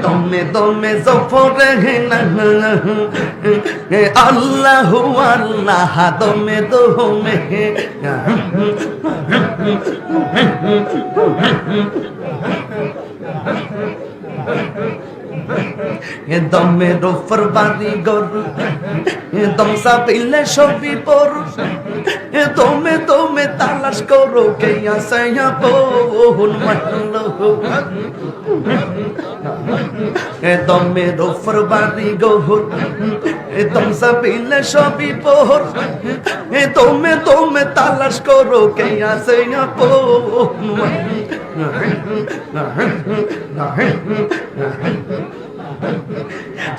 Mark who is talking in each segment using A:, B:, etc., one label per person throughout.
A: দমে দমে জফরে আল্লাহ আল্লাহ দমে দমে দমে রোফর বাড়ি গরু দম সাবিলে সবই পর দমে দমে তালাশ করো কে আসয়া পোন মারলো দমে রোফর বাড়ি গরু দম সাবিলে সবই পর দমে দমে তালাশ করো কে আসয়া পোন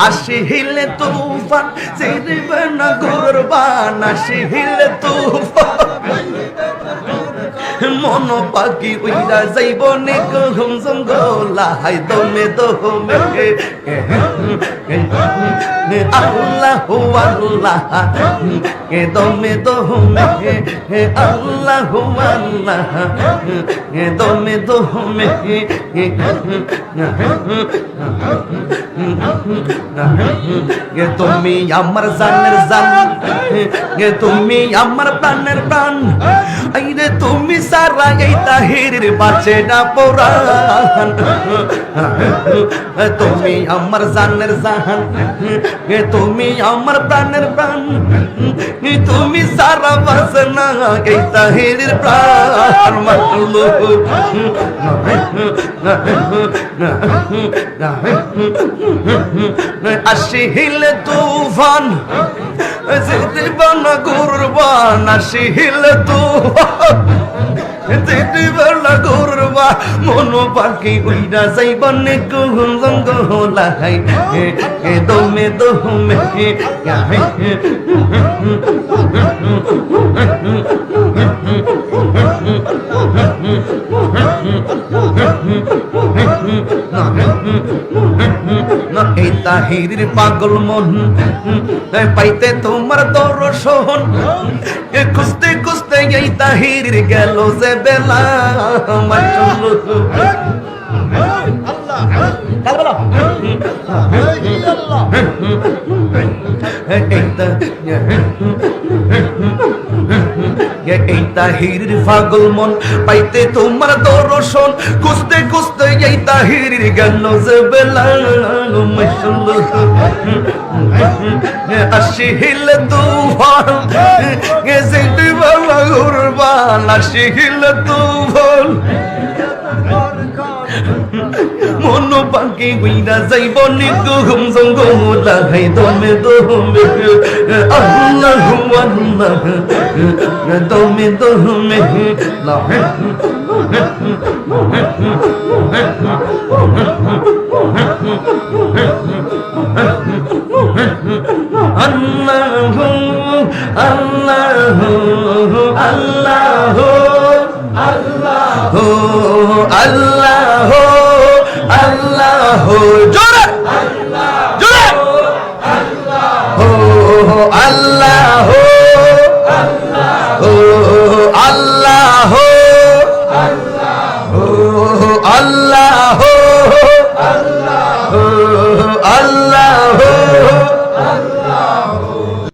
A: আসি হিলে তুফান চিরবে না গুরবান আসি হিলে তুফান মন পাখি উইরা যাইব নে ঘুম জঙ্গলা হাই দমে দমে আল্লাহ আল্লাহ দমে দমে আল্লাহ আল্লাহ দমে দমে তুমি আমার জানের জান তুমি আমার প্রাণের প্রাণ আইরে তুমি সারা এই তাহিরের বাঁচে না পরাণ তুমি আমার জানের জান তুমি আমার প্রাণের প্রাণ তুমি সারা বাঁচে না এই তাহিরের প্রাণ মারলো আসি হিলে তুফান জিদিবানা কুরবান আসি হিলে তুফান জিদিবানা কুরবান মন পাখি উইরা যাইবা নে ঘুম জঙ্গলা হাই দমে দমে এই তাহিরের পাগল মন পাইতে তোমার দর্শন খুঁজতে খুঁজতে এই তাহিরের গেল যে বেলা এই তাহিরের পাগল মন পাইতে তোমার দর্শন খুঁজতে খুঁজতে এই তাহিরের গেল যে বেলা আসি হিলে তুফান গুরবান আসি হিলে তুফান মন পাখি উইরা যাইব নি ঘুম জঙ্গলা হাই দমে দমে আল্লাহ আল্লাহ দমে দমে আল্লাহ আল্লাহ আল্লাহ আল্লাহ আল্লাহ আল্লাহ জোরে জোরে আল্লাহ আল্লাহ